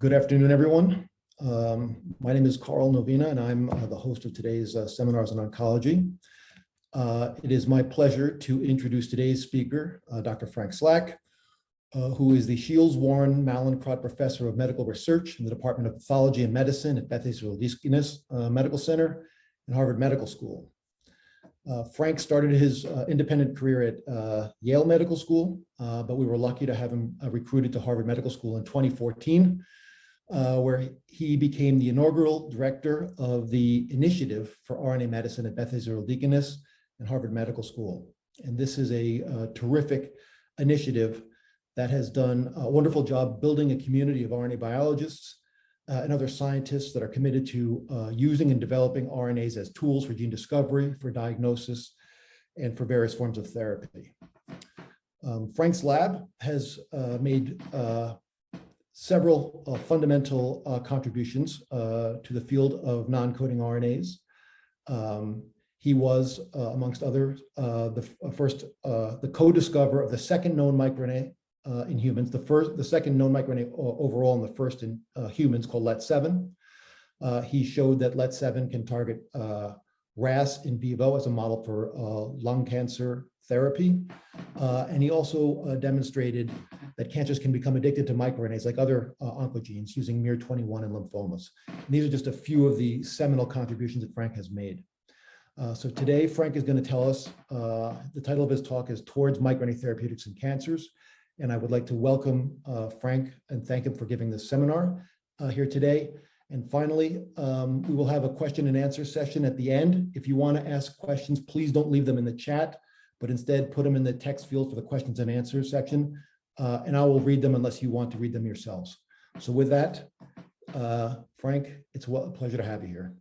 Good afternoon, everyone. My name is Carl Novina, and I'm the host of today's seminars on oncology. It is my pleasure to introduce today's speaker, Dr. Frank Slack, who is the Shields Warren Mallinckrodt Professor of Medical Research in the Department of Pathology and Medicine at Beth Israel Deaconess Medical Center and Harvard Medical School. Frank started his independent career at Yale Medical School, but we were lucky to have him recruited to Harvard Medical School in 2014, where he became the inaugural director of the Initiative for RNA Medicine at Beth Israel Deaconess and Harvard Medical School. And this is a terrific initiative that has done a wonderful job building a community of RNA biologists and other scientists that are committed to using and developing RNAs as tools for gene discovery, for diagnosis, and for various forms of therapy. Frank's lab has made several fundamental contributions to the field of non-coding RNAs. He was, amongst others, the co-discoverer of the second known microRNA in humans, the second known microRNA overall, and the first in humans, called LET7. He showed that LET7 can target RAS in vivo as a model for lung cancer therapy. And he also demonstrated that cancers can become addicted to microRNAs like other oncogenes using miR-21 in lymphomas. And these are just a few of the seminal contributions that Frank has made. So today, Frank is going to tell us, the title of his talk is Towards microRNA Therapeutics in Cancers. And I would like to welcome Frank and thank him for giving this seminar here today. And finally, we will have a question and answer session at the end. If you want to ask questions, please don't leave them in the chat, but instead put them in the text field for the questions and answers section. And I will read them unless you want to read them yourselves. So with that, Frank, it's a pleasure to have you here.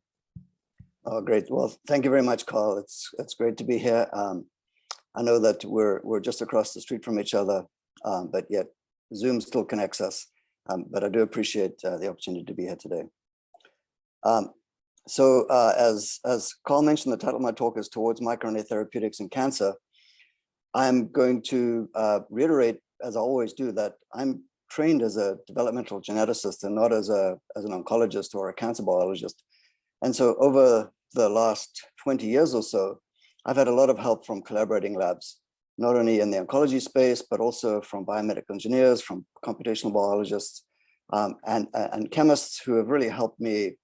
Oh, great. Well, thank you very much, Carl. It's great to be here. I know that we're just across the street from each other, but yet Zoom still connects us. But I do appreciate the opportunity to be here today. So as Carl mentioned, the title of my talk is Towards microRNA Therapeutics in Cancer. I'm going to reiterate, as I always do, that I'm trained as a developmental geneticist and not as an oncologist or a cancer biologist. And so over the last 20 years or so, I've had a lot of help from collaborating labs, not only in the oncology space, but also from biomedical engineers, from computational biologists, and chemists who have really helped me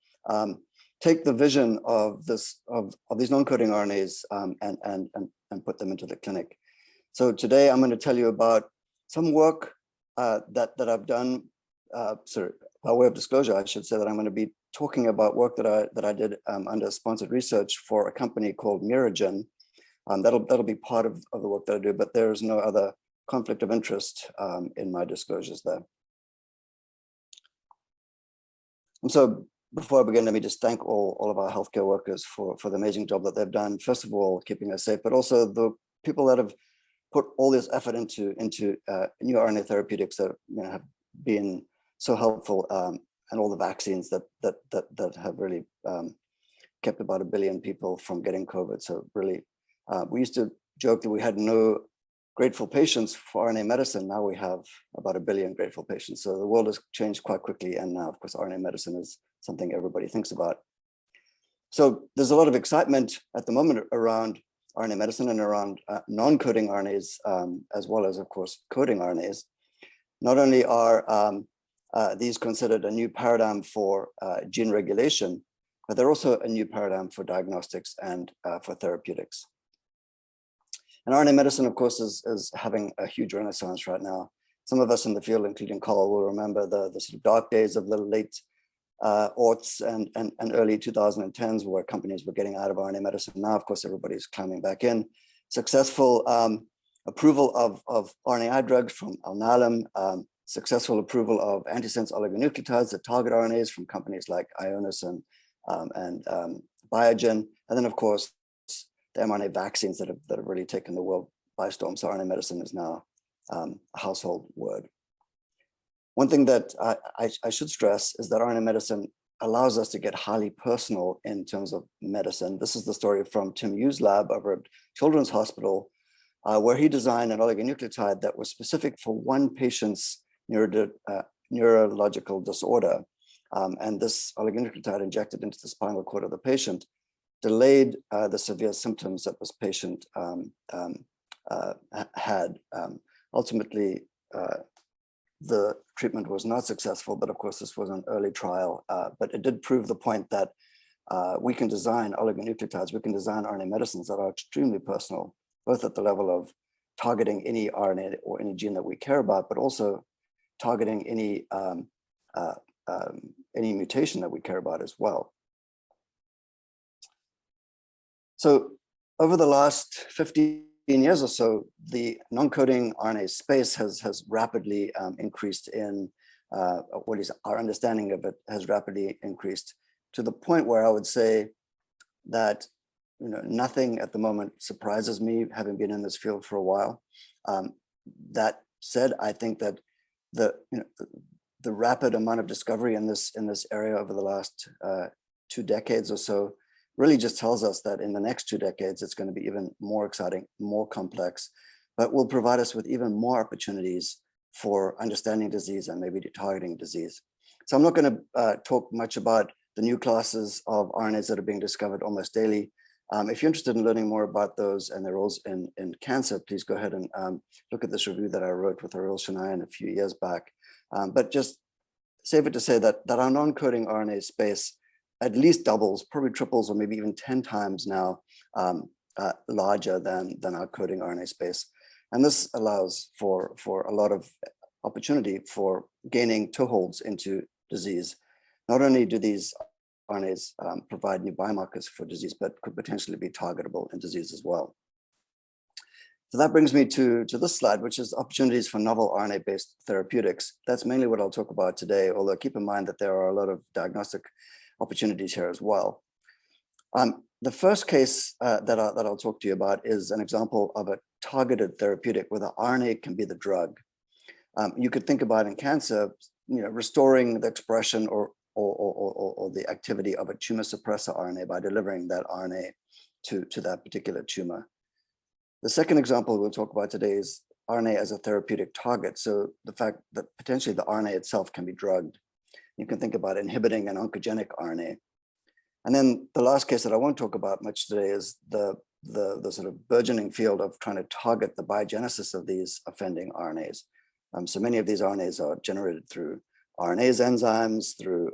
take the vision of these non-coding RNAs and put them into the clinic. So today I'm going to tell you about some work that I've done. Sorry, by way of disclosure, I should say that I'm going to be talking about work that I did under sponsored research for a company called Miragen. That'll be part of the work that I do, but there's no other conflict of interest in my disclosures there. And so before I begin, let me just thank all of our healthcare workers for the amazing job that they've done. First of all, keeping us safe, but also the people that have put all this effort into new RNA therapeutics that have been so helpful, and all the vaccines that have really kept about 1 billion people from getting COVID. So really, we used to joke that we had no grateful patients for RNA medicine. Now we have about 1 billion grateful patients. So the world has changed quite quickly. And now, of course, RNA medicine is something everybody thinks about. So there's a lot of excitement at the moment around RNA medicine and around non-coding RNAs, as well as, of course, coding RNAs. Not only are these considered a new paradigm for gene regulation, but they're also a new paradigm for diagnostics and for therapeutics. And RNA medicine, of course, is having a huge renaissance right now. Some of us in the field, including Carl, will remember the sort of dark days of the late aughts and early 2010s, where companies were getting out of RNA medicine. Now, of course, everybody's climbing back in. Successful approval of RNAi drugs from Alnylam, successful approval of antisense oligonucleotides that target RNAs from companies like Ionis and Biogen, and then, of course, the mRNA vaccines that have really taken the world by storm. So RNA medicine is now a household word. One thing that I should stress is that RNA medicine allows us to get highly personal in terms of medicine. This is the story from Tim Yu's lab over at Children's Hospital, where he designed an oligonucleotide that was specific for one patient's neurological disorder. And this oligonucleotide injected into the spinal cord of the patient delayed the severe symptoms that this patient had. Ultimately, the treatment was not successful, but of course this was an early trial, but it did prove the point that we can design oligonucleotides, we can design RNA medicines that are extremely personal, both at the level of targeting any RNA or any gene that we care about, but also targeting any mutation that we care about as well. So over the last 15 years or so, the non-coding RNA space has rapidly increased in, our understanding of it has rapidly increased to the point where I would say that nothing at the moment surprises me, having been in this field for a while. That said, I think that the rapid amount of discovery in this area over the last 2 decades or so really just tells us that in the next 2 decades, it's going to be even more exciting, more complex, but will provide us with even more opportunities for understanding disease and maybe targeting disease. So I'm not going to talk much about the new classes of RNAs that are being discovered almost daily. If you're interested in learning more about those and their roles in cancer, please go ahead and look at this review that I wrote with Aril Shanayan a few years back. But just save it to say that our non-coding RNA space at least doubles, probably triples, or maybe even 10 times now larger than our coding RNA space. And this allows for a lot of opportunity for gaining toeholds into disease. Not only do these RNAs provide new biomarkers for disease, but could potentially be targetable in disease as well. So that brings me to this slide, which is opportunities for novel RNA-based therapeutics. That's mainly what I'll talk about today, although keep in mind that there are a lot of diagnostic opportunities here as well. The first case that I'll talk to you about is an example of a targeted therapeutic where the RNA can be the drug. You could think about in cancer, restoring the expression or the activity of a tumor suppressor RNA by delivering that RNA to that particular tumor. The second example we'll talk about today is RNA as a therapeutic target. So the fact that potentially the RNA itself can be drugged. You can think about inhibiting an oncogenic RNA. And then the last case that I won't talk about much today is the sort of burgeoning field of trying to target the biogenesis of these offending RNAs. So many of these RNAs are generated through RNase enzymes, through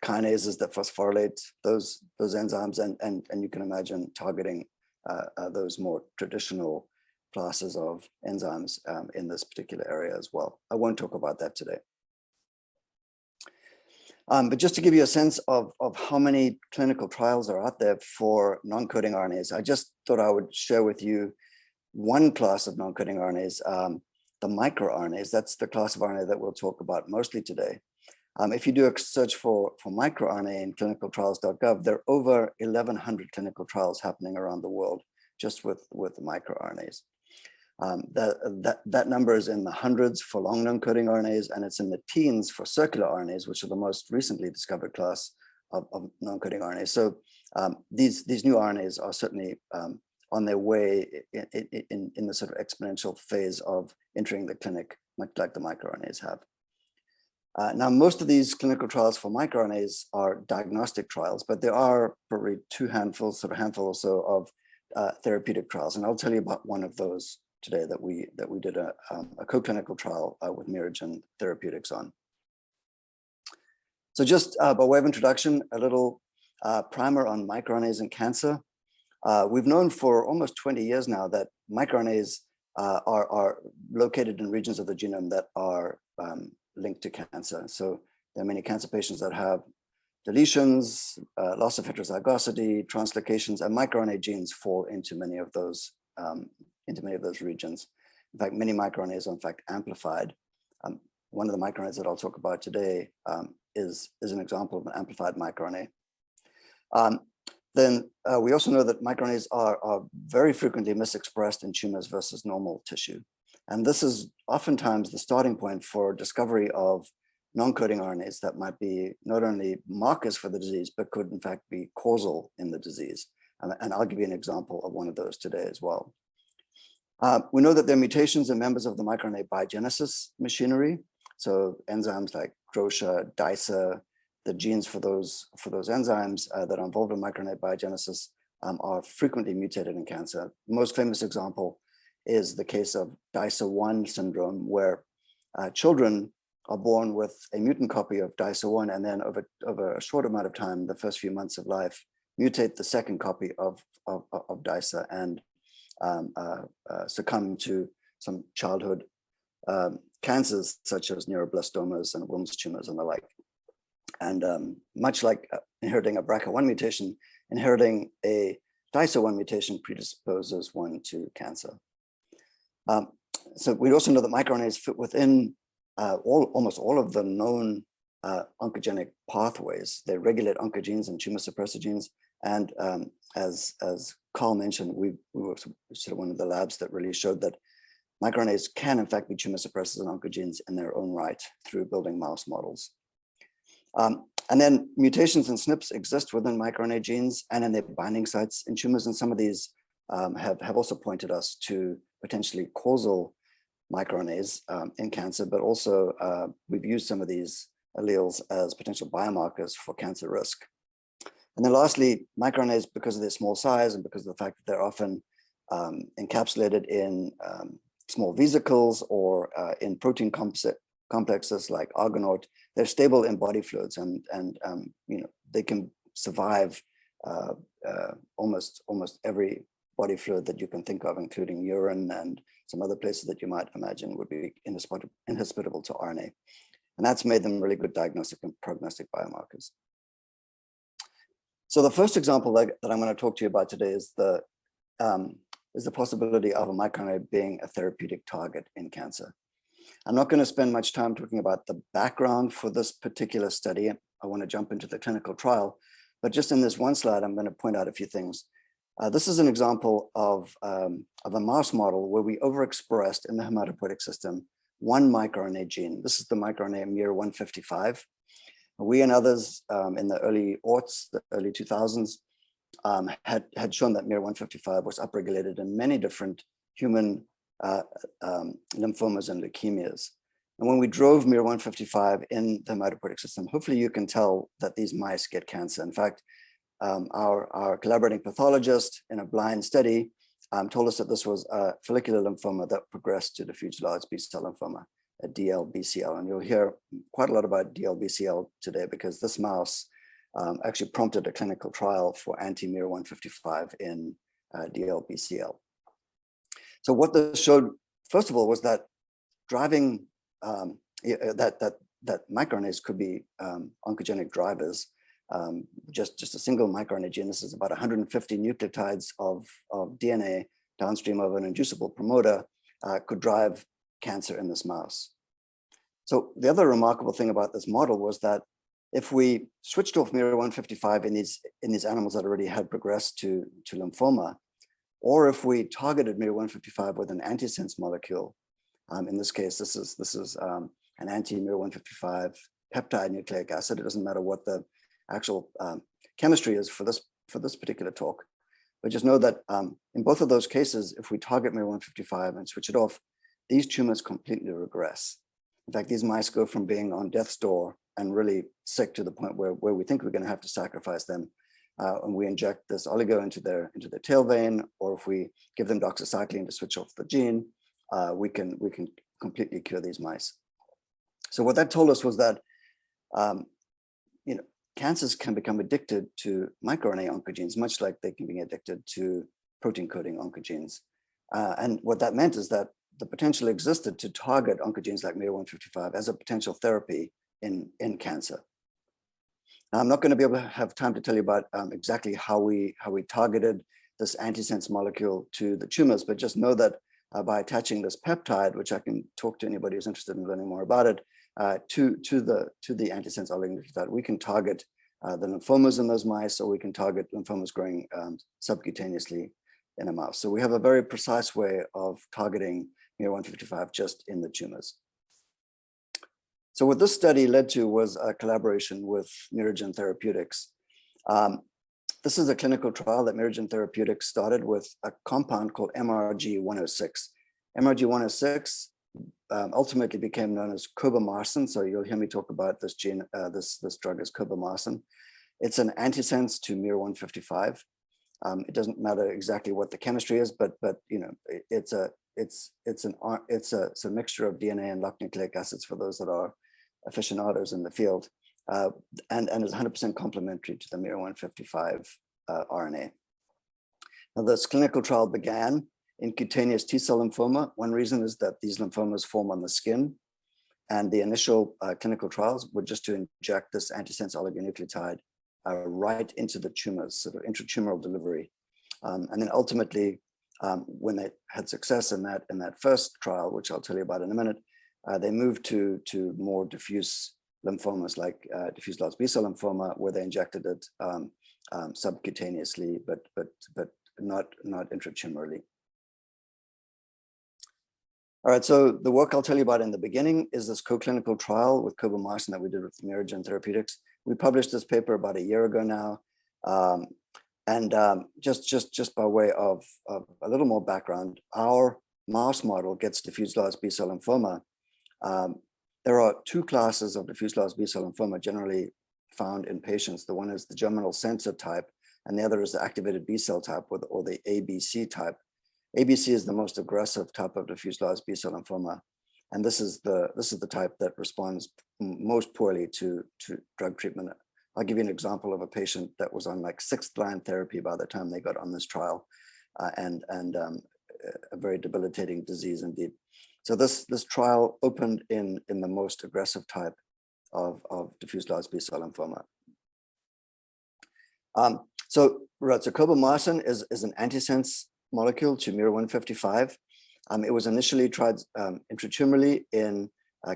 kinases that phosphorylate those enzymes, and you can imagine targeting those more traditional classes of enzymes in this particular area as well. I won't talk about that today. But just to give you a sense of how many clinical trials are out there for non-coding RNAs, I just thought I would share with you one class of non-coding RNAs, the microRNAs. That's the class of RNA that we'll talk about mostly today. If you do a search for microRNA in clinicaltrials.gov, there are over 1,100 clinical trials happening around the world just with microRNAs. That number is in the hundreds for long non-coding RNAs, and it's in the teens for circular RNAs, which are the most recently discovered class of non-coding RNAs. So these new RNAs are certainly on their way in the sort of exponential phase of entering the clinic, much like the microRNAs have. Now, most of these clinical trials for microRNAs are diagnostic trials, but there are probably a handful or so of therapeutic trials, and I'll tell you about one of those today that we did a co-clinical trial with Miragen Therapeutics on. So just by way of introduction, a little primer on microRNAs in cancer. We've known for almost 20 years now that microRNAs are located in regions of the genome that are linked to cancer. So there are many cancer patients that have deletions, loss of heterozygosity, translocations, and microRNA genes fall into many of those regions. In fact, many microRNAs are in fact amplified. One of the microRNAs that I'll talk about today is an example of an amplified microRNA. Then we also know that microRNAs are very frequently misexpressed in tumors versus normal tissue. And this is oftentimes the starting point for discovery of non-coding RNAs that might be not only markers for the disease, but could in fact be causal in the disease. And I'll give you an example of one of those today as well. We know that there are mutations in members of the microRNA biogenesis machinery. So enzymes like DROSHA, DICER, the genes for those enzymes that are involved in microRNA biogenesis are frequently mutated in cancer. The most famous example is the case of DICER1 syndrome, where children are born with a mutant copy of DICER1, and then over a short amount of time, the first few months of life, mutate the second copy of DICER and succumb to some childhood cancers such as neuroblastomas and Wilms tumors and the like. And much like inheriting a BRCA1 mutation, inheriting a DICER1 mutation predisposes one to cancer. So we also know that microRNAs fit within almost all of the known oncogenic pathways. They regulate oncogenes and tumor suppressor genes. And as Carl mentioned, we were sort of one of the labs that really showed that microRNAs can in fact be tumor suppressors and oncogenes in their own right through building mouse models. And then mutations in SNPs exist within microRNA genes and in their binding sites in tumors. And some of these have also pointed us to potentially causal microRNAs in cancer, but also we've used some of these alleles as potential biomarkers for cancer risk. And then lastly, microRNAs, because of their small size and because of the fact that they're often encapsulated in small vesicles or in protein complexes like argonaute, they're stable in body fluids, and you know, they can survive almost every body fluid that you can think of, including urine and some other places that you might imagine would be inhospitable to RNA. And that's made them really good diagnostic and prognostic biomarkers. So the first example that I'm going to talk to you about today is the possibility of a microRNA being a therapeutic target in cancer. I'm not going to spend much time talking about the background for this particular study. I want to jump into the clinical trial, but just in this one slide, I'm going to point out a few things. This is an example of a mouse model where we overexpressed in the hematopoietic system one microRNA gene. This is the microRNA miR-155. We and others in the early aughts, the early 2000s, had shown that miR-155 was upregulated in many different human lymphomas and leukemias. And when we drove miR-155 in the hematopoietic system, hopefully you can tell that these mice get cancer. In fact, our collaborating pathologist in a blind study told us that this was a follicular lymphoma that progressed to diffuse large B-cell lymphoma, a DLBCL. And you'll hear quite a lot about DLBCL today because this mouse actually prompted a clinical trial for anti-miR-155 in DLBCL. So what this showed, first of all, was that driving that microRNAs could be oncogenic drivers. Just a single microRNA gene, this is about 150 nucleotides of DNA downstream of an inducible promoter, could drive cancer in this mouse. So the other remarkable thing about this model was that if we switched off miR-155 in these animals that already had progressed to lymphoma, or if we targeted miR-155 with an antisense molecule, in this case, this is an anti-miR-155 peptide nucleic acid. It doesn't matter what the actual chemistry is for this particular talk, but just know that in both of those cases, if we target miR-155 and switch it off, these tumors completely regress. In fact, these mice go from being on death's door and really sick to the point where we think we're going to have to sacrifice them, and we inject this oligo into their tail vein, or if we give them doxycycline to switch off the gene, we can completely cure these mice. So what that told us was that you know, cancers can become addicted to microRNA oncogenes, much like they can be addicted to protein coding oncogenes. And what that meant is that the potential existed to target oncogenes like miR-155 as a potential therapy in cancer. Now, I'm not going to be able to have time to tell you about exactly how we targeted this antisense molecule to the tumors, but just know that by attaching this peptide, which I can talk to anybody who's interested in learning more about it, to the antisense oligonucleotide, we can target the lymphomas in those mice, or we can target lymphomas growing subcutaneously in a mouse. So we have a very precise way of targeting miR-155 just in the tumors. So what this study led to was a collaboration with Miragen Therapeutics. This is a clinical trial that Miragen Therapeutics started with a compound called MRG-106. MRG-106 ultimately became known as cobamycin. So you'll hear me talk about this gene, this drug as cobamycin. It's an antisense to miR-155. It doesn't matter exactly what the chemistry is, but you know, it's a mixture of DNA and locked nucleic acids for those that are aficionados in the field, and is 100% complementary to the miR-155 RNA. Now, this clinical trial began in cutaneous T-cell lymphoma. One reason is that these lymphomas form on the skin, and the initial clinical trials were just to inject this antisense oligonucleotide right into the tumors, sort of intratumoral delivery. And then ultimately, when they had success in that first trial, which I'll tell you about in a minute, they moved to more diffuse lymphomas like diffuse large B-cell lymphoma, where they injected it subcutaneously, but not intratumorally. All right, so the work I'll tell you about in the beginning is this co-clinical trial with cobamycin that we did with MeiraGen Therapeutics. We published this paper about a year ago now. Just by way of a little more background, our mouse model gets diffuse large B-cell lymphoma. There are two classes of diffuse large B-cell lymphoma generally found in patients. The one is the germinal sensor type, and the other is the activated B-cell type, or the ABC type. ABC is the most aggressive type of diffuse large B-cell lymphoma, and this is the type that responds most poorly to drug treatment. I'll give you an example of a patient that was on like 6th line therapy by the time they got on this trial, and a very debilitating disease indeed. So this trial opened in the most aggressive type of diffuse large B-cell lymphoma. So cobamycin is an antisense molecule to miR-155. It was initially tried intratumorally in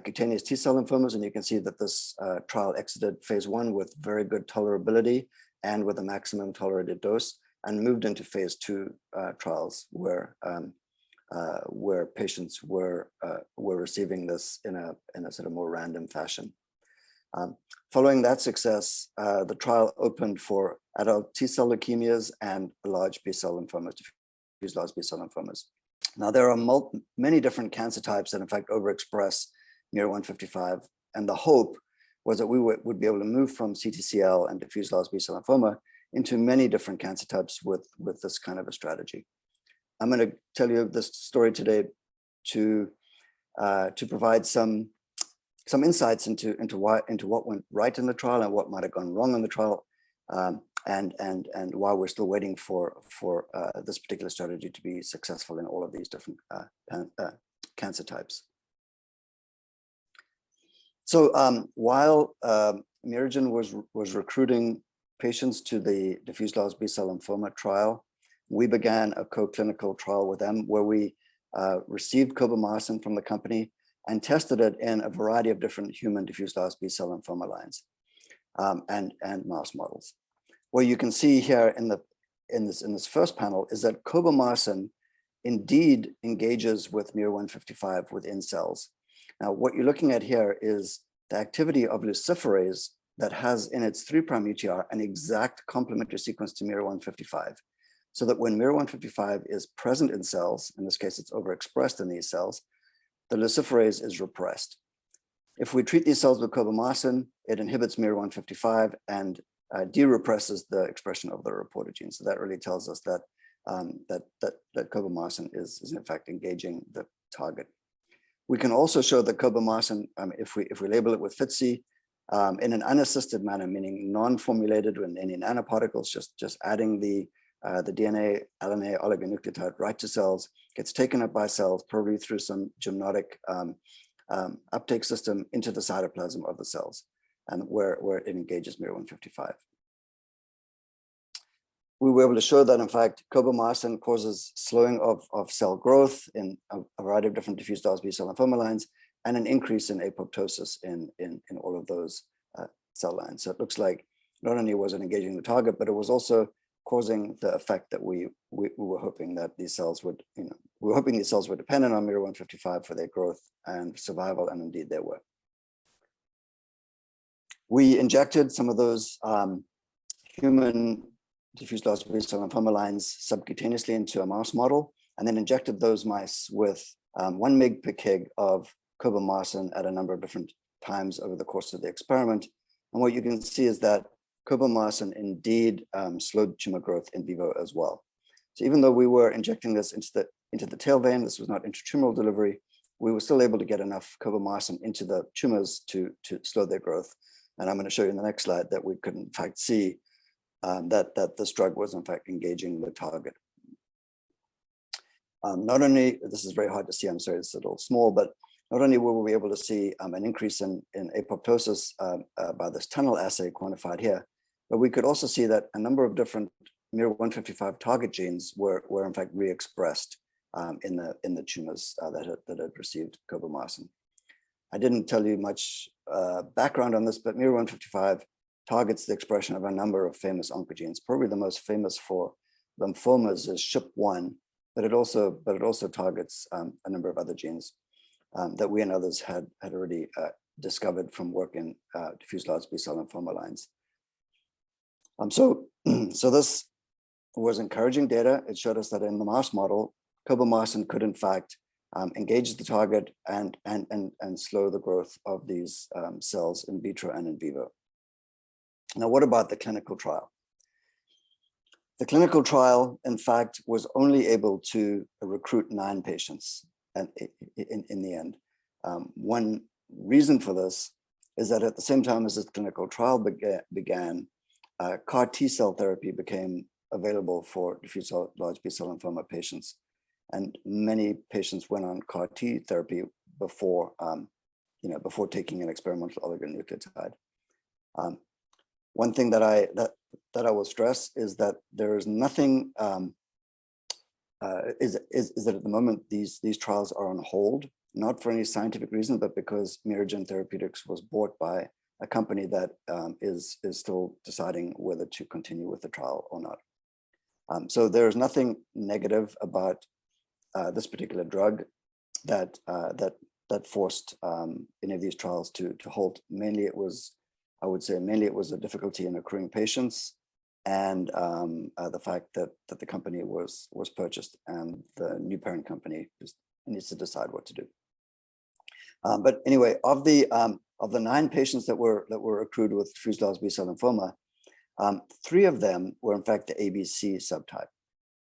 cutaneous T-cell lymphomas, and you can see that this trial exited phase 1 with very good tolerability and with a maximum tolerated dose, and moved into phase 2 trials where patients were receiving this in a sort of more random fashion. Following that success, the trial opened for adult T-cell leukemias and large B-cell lymphomas, diffuse large B-cell lymphomas. Now, there are many different cancer types that in fact overexpress miR-155, and the hope was that we would be able to move from CTCL and diffuse large B-cell lymphoma into many different cancer types with this kind of a strategy. I'm going to tell you this story today to provide some insights into what went right in the trial and what might have gone wrong in the trial, and why we're still waiting for this particular strategy to be successful in all of these different cancer types. So while MeiraGen was recruiting patients to the diffuse large B-cell lymphoma trial, we began a co-clinical trial with them where we received cobamycin from the company and tested it in a variety of different human diffuse large B-cell lymphoma lines and mouse models. What you can see here in this first panel is that cobamycin indeed engages with miR-155 within cells. Now, what you're looking at here is the activity of luciferase that has in its 3' UTR an exact complementary sequence to miR-155, so that when miR-155 is present in cells, in this case, it's overexpressed in these cells, the luciferase is repressed. If we treat these cells with cobamycin, it inhibits miR-155 and de-represses the expression of the reporter gene. So that really tells us that that cobamycin is in fact engaging the target. We can also show that cobamycin, if we label it with FITC, in an unassisted manner, meaning non-formulated with any nanoparticles, just adding the DNA, RNA, oligonucleotide right to cells, gets taken up by cells, probably through some gymnotic uptake system into the cytoplasm of the cells, and where it engages miR-155. We were able to show that, in fact, cobamycin causes slowing of cell growth in a variety of different diffuse large B-cell lymphoma lines, and an increase in apoptosis in all of those cell lines. So it looks like not only was it engaging the target, but it was also causing the effect that we were hoping that these cells would, we were hoping these cells were dependent on miR-155 for their growth and survival, and indeed they were. We injected some of those human diffuse large B-cell lymphoma lines subcutaneously into a mouse model, and then injected those mice with 1 mg per kg of cobamycin at a number of different times over the course of the experiment. And what you can see is that cobamycin indeed slowed tumor growth in vivo as well. So even though we were injecting this into the tail vein, this was not intratumoral delivery, we were still able to get enough cobamycin into the tumors to slow their growth. And I'm going to show you in the next slide that we could in fact see that this drug was in fact engaging the target. Not only, this is very hard to see, I'm sorry, it's a little small, but not only were we able to see an increase in apoptosis by this tunnel assay quantified here, but we could also see that a number of different miR-155 target genes were in fact re-expressed in the tumors that had received cobamycin. I didn't tell you much background on this, but miR-155 targets the expression of a number of famous oncogenes. Probably the most famous for lymphomas is SHP1, but it also targets a number of other genes that we and others had already discovered from work in diffuse large B-cell lymphoma lines. So this was encouraging data. It showed us that in the mouse model, cobamycin could in fact engage the target and slow the growth of these cells in vitro and in vivo. Now, what about the clinical trial? The clinical trial, in fact, was only able to recruit 9 patients in the end. One reason for this is that at the same time as this clinical trial began, CAR T-cell therapy became available for diffuse large B-cell lymphoma patients. And many patients went on CAR T therapy before, before taking an experimental oligonucleotide. One thing that I will stress is that there is nothing, is that at the moment these trials are on hold, not for any scientific reason, but because Miragen Therapeutics was bought by a company that is still deciding whether to continue with the trial or not. So there is nothing negative about this particular drug that forced any of these trials to halt. Mainly it was, I would say, mainly it was a difficulty in accruing patients, and the fact that the company was purchased, and the new parent company just needs to decide what to do. But anyway, of the 9 patients that were accrued with diffuse large B-cell lymphoma, 3 of them were in fact the ABC subtype.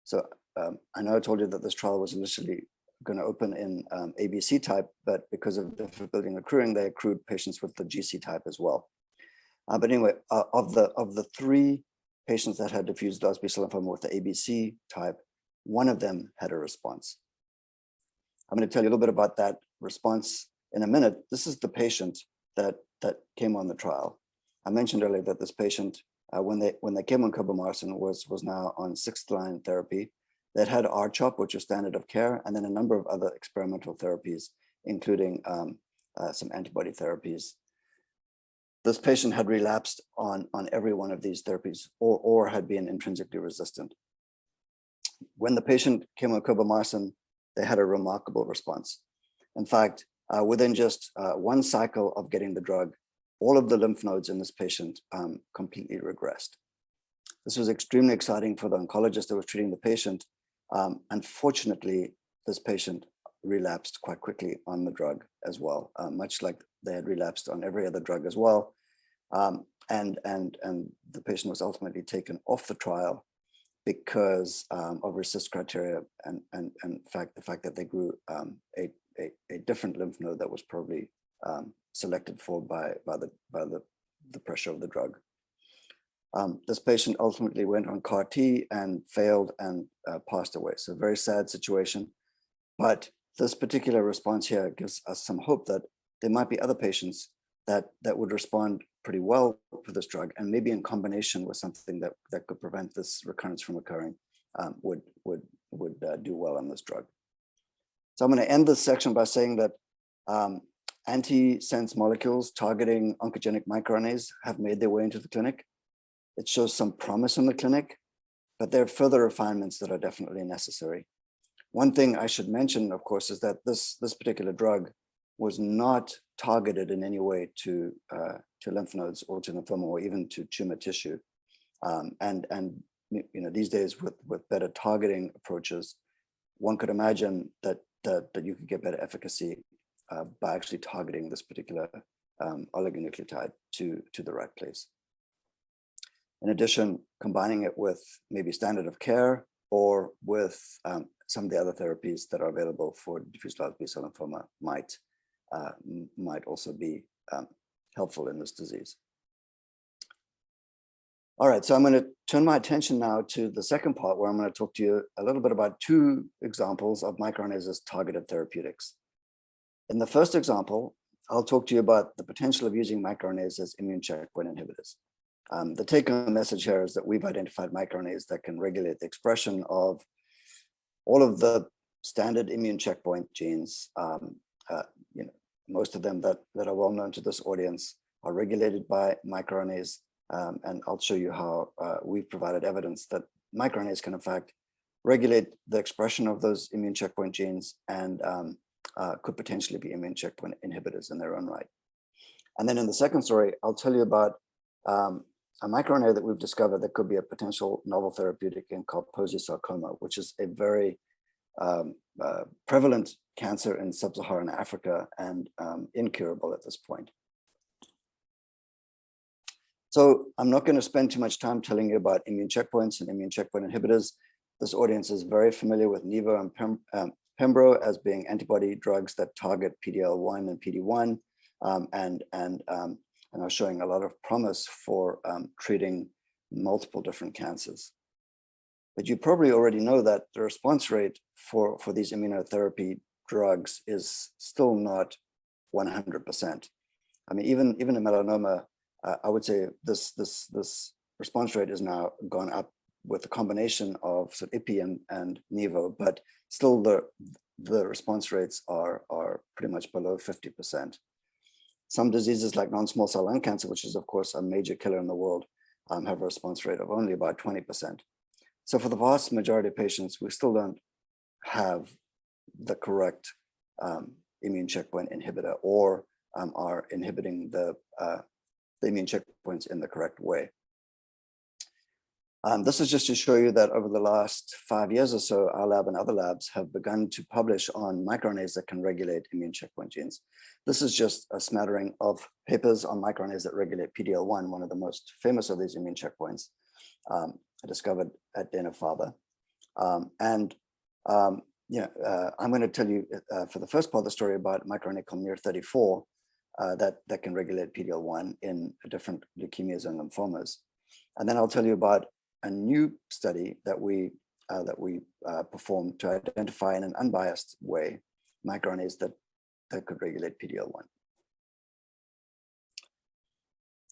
So I know I told you that this trial was initially going to open in ABC type, but because of difficulty in accruing, they accrued patients with the GC type as well. But anyway, of the 3 patients that had diffuse large B-cell lymphoma with the ABC type, 1 of them had a response. I'm going to tell you a little bit about that response in a minute. This is the patient that came on the trial. I mentioned earlier that this patient, when they came on cobamycin, was now on 6th line therapy. That had R-CHOP, which is standard of care, and then a number of other experimental therapies, including some antibody therapies. This patient had relapsed on every one of these therapies, or had been intrinsically resistant. When the patient came on cobamycin, they had a remarkable response. In fact, within just 1 cycle of getting the drug, all of the lymph nodes in this patient completely regressed. This was extremely exciting for the oncologist that was treating the patient. Unfortunately, this patient relapsed quite quickly on the drug as well, much like they had relapsed on every other drug as well. And the patient was ultimately taken off the trial because of RECIST criteria and the fact that they grew a different lymph node that was probably selected for by the pressure of the drug. This patient ultimately went on CAR T and failed and passed away. So a very sad situation, but this particular response here gives us some hope that there might be other patients that would respond pretty well for this drug, and maybe in combination with something that could prevent this recurrence from occurring, would do well on this drug. So I'm going to end this section by saying that antisense molecules targeting oncogenic microRNAs have made their way into the clinic. It shows some promise in the clinic, but there are further refinements that are definitely necessary. One thing I should mention, of course, is that this particular drug was not targeted in any way to lymph nodes or to lymphoma or even to tumor tissue. And these days with better targeting approaches, one could imagine that that you could get better efficacy by actually targeting this particular oligonucleotide to the right place. In addition, combining it with maybe standard of care or with some of the other therapies that are available for diffuse large B-cell lymphoma might also be helpful in this disease. All right, so I'm going to turn my attention now to the second part, where I'm going to talk to you a little bit about two examples of microRNAs as targeted therapeutics. In the first example, I'll talk to you about the potential of using microRNAs as immune checkpoint inhibitors. The take-home message here is that we've identified microRNAs that can regulate the expression of all of the standard immune checkpoint genes. Most of them that are well known to this audience are regulated by microRNAs. And I'll show you how we've provided evidence that microRNAs can in fact regulate the expression of those immune checkpoint genes and could potentially be immune checkpoint inhibitors in their own right. And then in the second story, I'll tell you about a microRNA that we've discovered that could be a potential novel therapeutic in Kaposi sarcoma, which is a very prevalent cancer in sub-Saharan Africa and incurable at this point. So I'm not going to spend too much time telling you about immune checkpoints and immune checkpoint inhibitors. This audience is very familiar with Nivo and Pembro as being antibody drugs that target PD-L1 and PD-1 and are showing a lot of promise for treating multiple different cancers. But you probably already know that the response rate for these immunotherapy drugs is still not 100%. I mean, even in melanoma, I would say this response rate is now gone up with the combination of IPI and Nivo, but still the response rates are pretty much below 50%. Some diseases like non-small cell lung cancer, which is of course a major killer in the world, have a response rate of only about 20%. So for the vast majority of patients, we still don't have the correct immune checkpoint inhibitor or are inhibiting the immune checkpoints in the correct way. This is just to show you that over the last 5 years or so, our lab and other labs have begun to publish on microRNAs that can regulate immune checkpoint genes. This is just a smattering of papers on microRNAs that regulate PD-L1, one of the most famous of these immune checkpoints, discovered at Dana-Farber. I'm going to tell you for the first part of the story about microRNA called MIR34 that can regulate PD-L1 in different leukemias and lymphomas. And then I'll tell you about a new study that we performed to identify in an unbiased way microRNAs that could regulate PD-L1.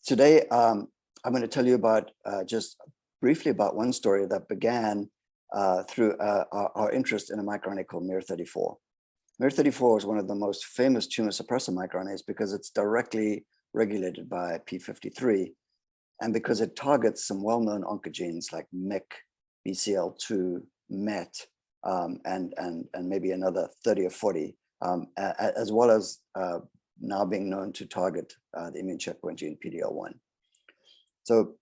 Today, I'm going to tell you about just briefly about one story that began through our interest in a microRNA called MIR34. MIR34 is one of the most famous tumor suppressor microRNAs because it's directly regulated by p53 and because it targets some well-known oncogenes like MYC, BCL2, MET, and maybe another 30 or 40, as well as now being known to target the immune checkpoint gene PD-L1. So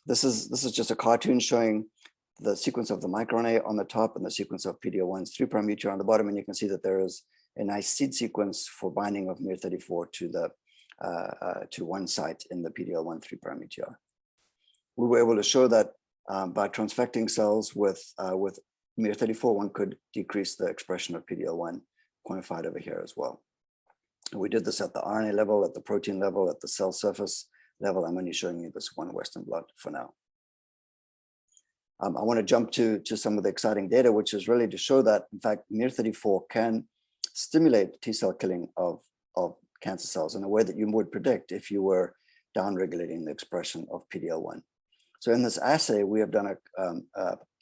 this is just a cartoon showing the sequence of the microRNA on the top and the sequence of PD-L1's 3' UTR on the bottom, and you can see that there is a nice seed sequence for binding of MIR34 to one site in the PD-L1 3' UTR. We were able to show that by transfecting cells with MIR34, one could decrease the expression of PD-L1, quantified over here as well. And we did this at the RNA level, at the protein level, at the cell surface level. I'm only showing you this one Western blot for now. I want to jump to some of the exciting data, which is really to show that, in fact, MIR34 can stimulate T-cell killing of cancer cells in a way that you would predict if you were downregulating the expression of PD-L1. So in this assay, we have done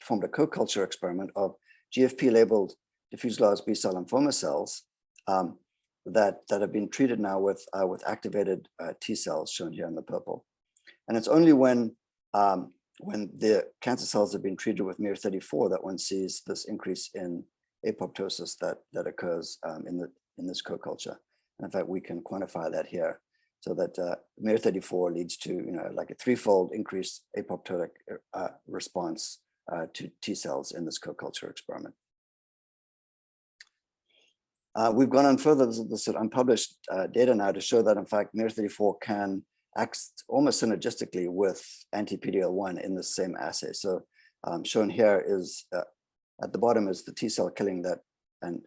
performed a co-culture experiment of GFP-labeled diffuse large B-cell lymphoma cells that have been treated now with activated T cells, shown here in the purple. And it's only when the cancer cells have been treated with MIR34 that one sees this increase in apoptosis that occurs in this co-culture. And in fact, we can quantify that here, so that MIR34 leads to like a 3-fold increased apoptotic response to T cells in this co-culture experiment. We've gone on further. This is unpublished data now to show that, in fact, miR34 can act almost synergistically with anti-PD-L1 in the same assay. So shown here is, at the bottom is the T cell killing that, and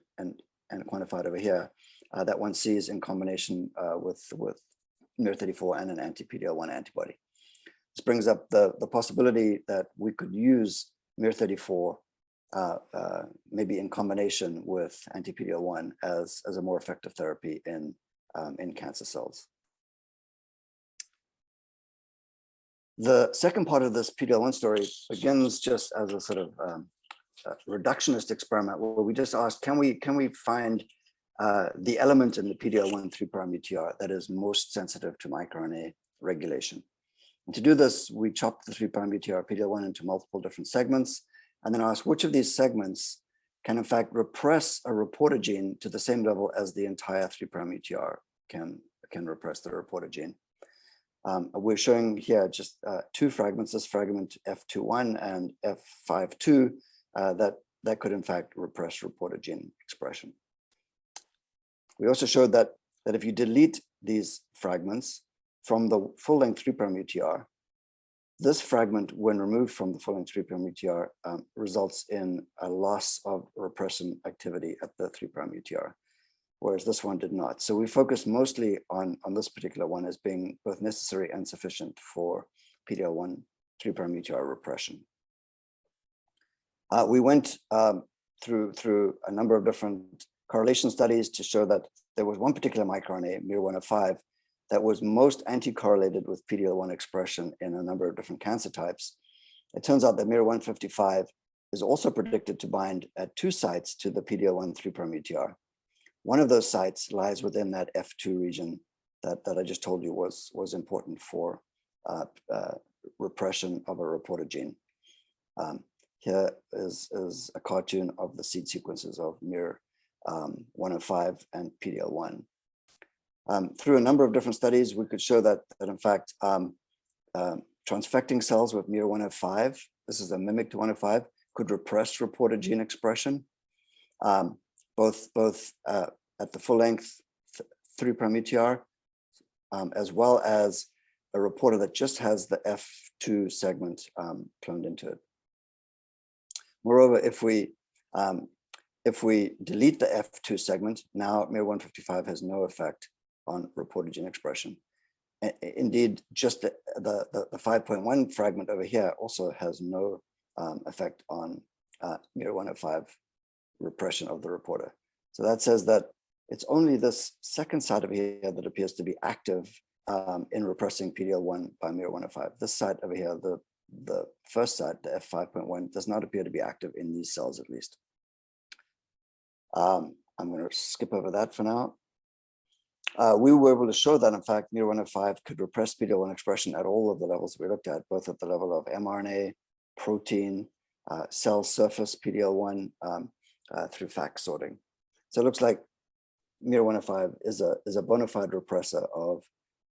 quantified over here, that one sees in combination with miR34 and an anti-PD-L1 antibody. This brings up the possibility that we could use miR34 maybe in combination with anti-PD-L1 as a more effective therapy in cancer cells. The second part of this PD-L1 story begins just as a sort of reductionist experiment where we just asked, can we find the element in the PD-L1 3' UTR that is most sensitive to microRNA regulation? And to do this, we chopped the 3' UTR PD-L1 into multiple different segments, and then asked which of these segments can in fact repress a reporter gene to the same level as the entire 3' UTR can repress the reporter gene. We're showing here just two fragments, this fragment F21 and F52, that could in fact repress reporter gene expression. We also showed that if you delete these fragments from the full-length 3' UTR, this fragment, when removed from the full-length 3' UTR, results in a loss of repression activity at the 3' UTR, whereas this one did not. So we focused mostly on this particular one as being both necessary and sufficient for PD-L1 3' UTR repression. We went through a number of different correlation studies to show that there was one particular microRNA, miR105, that was most anti-correlated with PD-L1 expression in a number of different cancer types. It turns out that miR155 is also predicted to bind at two sites to the PD-L1 3' UTR. One of those sites lies within that F2 region that I just told you was important for repression of a reporter gene. Here is a cartoon of the seed sequences of miR105 and PD-L1. Through a number of different studies, we could show that in fact, transfecting cells with miR105, this is a mimic to 105, could repress reporter gene expression, both at the full length 3' UTR, as well as a reporter that just has the F2 segment cloned into it. Moreover, if we delete the F2 segment, now miR155 has no effect on reporter gene expression. Indeed, just the 5.1 fragment over here also has no effect on miR105 repression of the reporter. So that says that it's only this second site over here that appears to be active in repressing PD-L1 by miR105. This site over here, the first site, the F5.1, does not appear to be active in these cells at least. I'm going to skip over that for now. We were able to show that, in fact, miR105 could repress PD-L1 expression at all of the levels we looked at, both at the level of mRNA, protein, cell surface PD-L1 through FACS sorting. So it looks like miR105 is a bona fide repressor of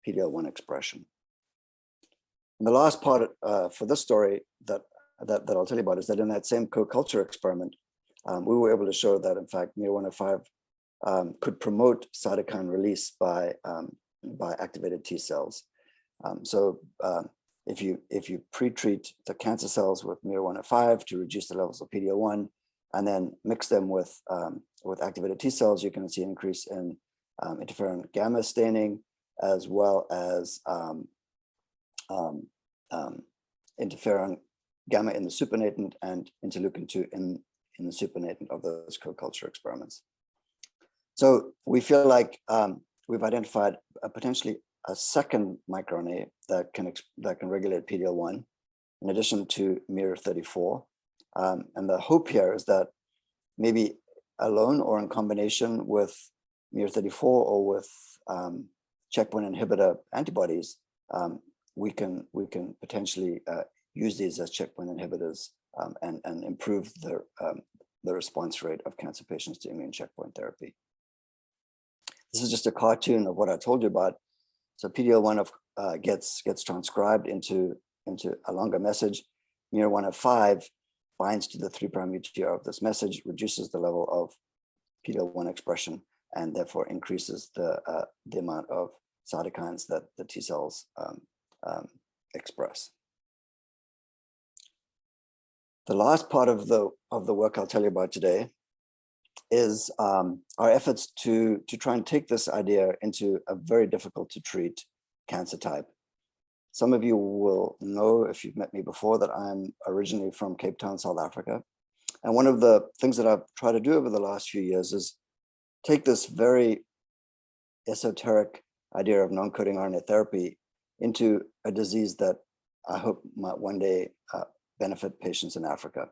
PD-L1 expression. And the last part for this story that I'll tell you about is that in that same co-culture experiment, we were able to show that, in fact, miR105 could promote cytokine release by activated T cells. So if you pre-treat the cancer cells with miR105 to reduce the levels of PD-L1, and then mix them with activated T cells, you can see an increase in interferon gamma staining, as well as interferon gamma in the supernatant and interleukin-2 in the supernatant of those co-culture experiments. So we feel like we've identified potentially a second microRNA that can regulate PD-L1 in addition to miR34. And the hope here is that maybe alone or in combination with miR34 or with checkpoint inhibitor antibodies, we can potentially use these as checkpoint inhibitors and improve the response rate of cancer patients to immune checkpoint therapy. This is just a cartoon of what I told you about. So PD-L1 gets transcribed into a longer message. miR105 binds to the 3' UTR of this message, reduces the level of PD-L1 expression, and therefore increases the amount of cytokines that the T cells express. The last part of the work I'll tell you about today is our efforts to try and take this idea into a very difficult to treat cancer type. Some of you will know, if you've met me before, that I'm originally from Cape Town, South Africa. And one of the things that I've tried to do over the last few years is take this very esoteric idea of non-coding RNA therapy into a disease that I hope might one day benefit patients in Africa.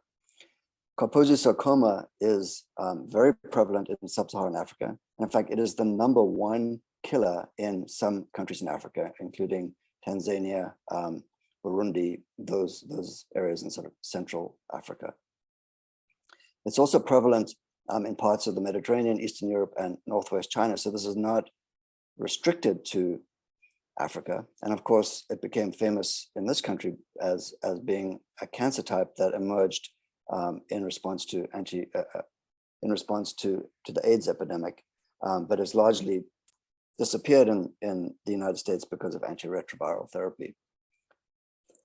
Kaposi sarcoma is very prevalent in sub-Saharan Africa. In fact, it is the #1 killer in some countries in Africa, including Tanzania, Burundi, those areas in sort of Central Africa. It's also prevalent in parts of the Mediterranean, Eastern Europe, and Northwest China. So this is not restricted to Africa. And of course, it became famous in this country as being a cancer type that emerged in response to the AIDS epidemic, but has largely disappeared in the United States because of antiretroviral therapy.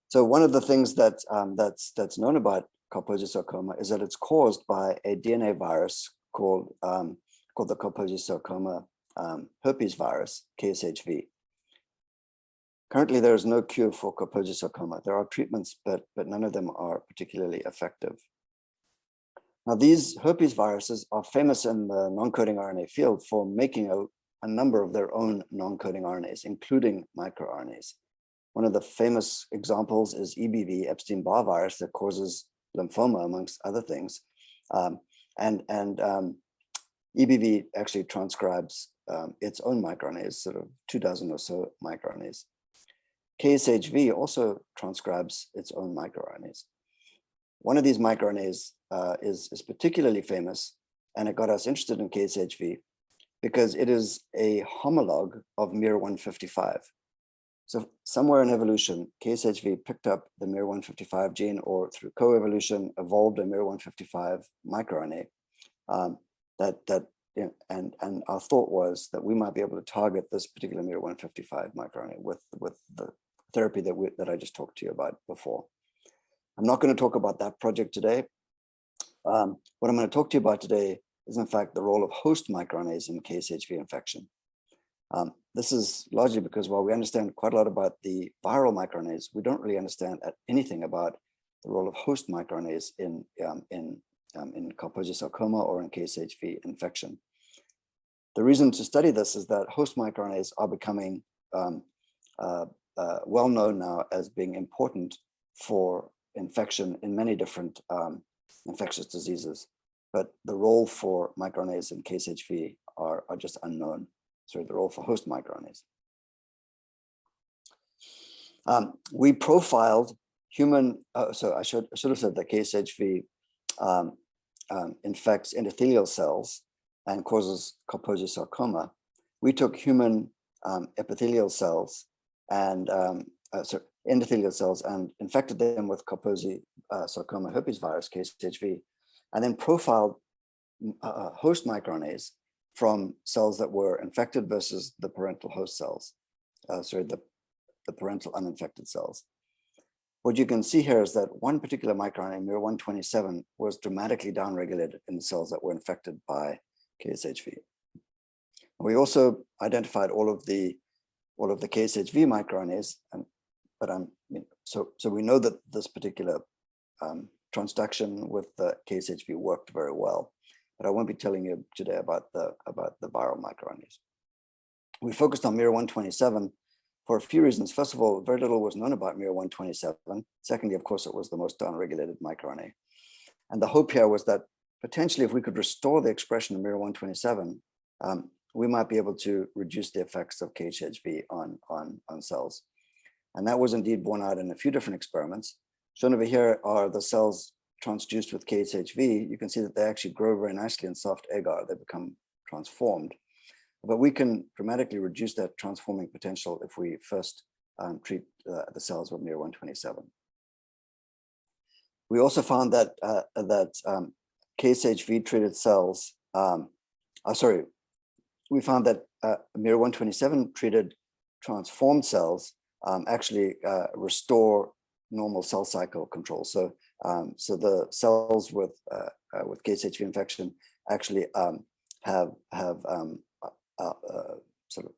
So one of the things that that's known about Kaposi sarcoma is that it's caused by a DNA virus called the Kaposi sarcoma herpes virus, KSHV. Currently, there is no cure for Kaposi sarcoma. There are treatments, but none of them are particularly effective. Now, these herpes viruses are famous in the non-coding RNA field for making a number of their own non-coding RNAs, including microRNAs. One of the famous examples is EBV, Epstein-Barr virus, that causes lymphoma, amongst other things. EBV actually transcribes its own microRNAs, sort of 24 or so microRNAs. KSHV also transcribes its own microRNAs. One of these microRNAs is particularly famous, and it got us interested in KSHV because it is a homologue of miR-155. So somewhere in evolution, KSHV picked up the miR-155 gene, or through co-evolution evolved a miR-155 microRNA. And our thought was that we might be able to target this particular miR-155 microRNA with the therapy that I just talked to you about before. I'm not going to talk about that project today. What I'm going to talk to you about today is, in fact, the role of host microRNAs in KSHV infection. This is largely because while we understand quite a lot about the viral microRNAs, we don't really understand anything about the role of host microRNAs in Kaposi sarcoma or in KSHV infection. The reason to study this is that host microRNAs are becoming well known now as being important for infection in many different infectious diseases, but the role for microRNAs in KSHV are just unknown. Sorry, the role for host microRNAs. We profiled human, so I should have said that KSHV infects endothelial cells and causes Kaposi sarcoma. We took human epithelial cells and endothelial cells and infected them with Kaposi sarcoma herpes virus, KSHV, and then profiled host microRNAs from cells that were infected versus the parental host cells, the parental uninfected cells. What you can see here is that one particular microRNA, miR-127, was dramatically downregulated in the cells that were infected by KSHV. We also identified all of the KSHV microRNAs, so we know that this particular transduction with the KSHV worked very well. But I won't be telling you today about the viral microRNAs. We focused on miR-127 for a few reasons. First of all, very little was known about miR-127. Secondly, of course, it was the most downregulated microRNA. And the hope here was that potentially if we could restore the expression of miR-127, we might be able to reduce the effects of KSHV on cells. And that was indeed borne out in a few different experiments. Shown over here are the cells transduced with KSHV. You can see that they actually grow very nicely in soft agar. They become transformed. But we can dramatically reduce that transforming potential if we first treat the cells with miR-127. We also found that KSHV treated cells we found that miR-127 treated transformed cells actually restore normal cell cycle control. So the cells with KSHV infection actually have sort of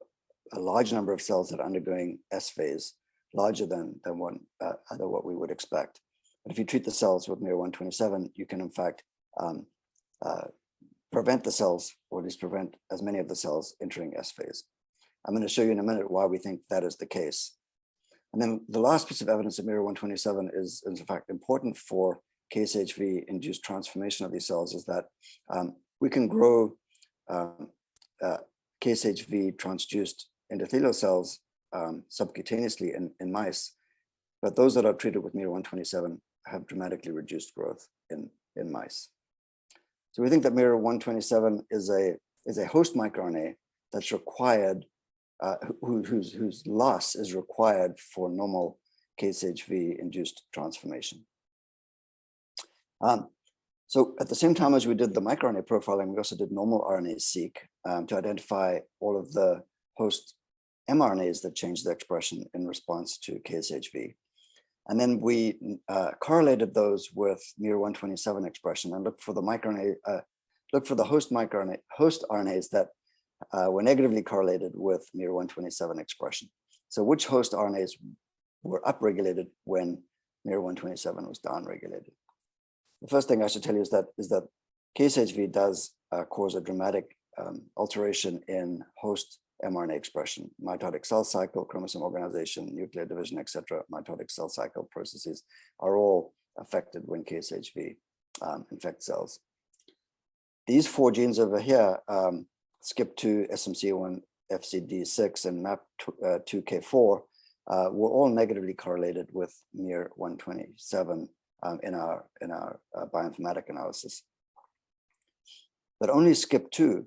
a large number of cells that are undergoing S phase, larger than what we would expect. But if you treat the cells with miR-127, you can in fact prevent the cells, or at least prevent as many of the cells entering S phase. I'm going to show you in a minute why we think that is the case. And then the last piece of evidence that miR-127 is in fact important for KSHV-induced transformation of these cells is that we can grow KSHV transduced endothelial cells subcutaneously in mice, but those that are treated with miR-127 have dramatically reduced growth in mice. So we think that miR-127 is a host microRNA that's required, whose loss is required for normal KSHV-induced transformation. So at the same time as we did the microRNA profiling, we also did normal RNA-seq to identify all of the host mRNAs that change the expression in response to KSHV. And then we correlated those with miR-127 expression and looked for the host RNAs that were negatively correlated with miR-127 expression. So which host RNAs were upregulated when miR-127 was downregulated? The first thing I should tell you is that KSHV does cause a dramatic alteration in host mRNA expression. Mitotic cell cycle, chromosome organization, nuclear division, etc. Mitotic cell cycle processes are all affected when KSHV infects cells. These four genes over here, SCIP2, SMC1, FCD6, and MAP2K4, were all negatively correlated with miR-127 in our bioinformatic analysis. But only SCIP2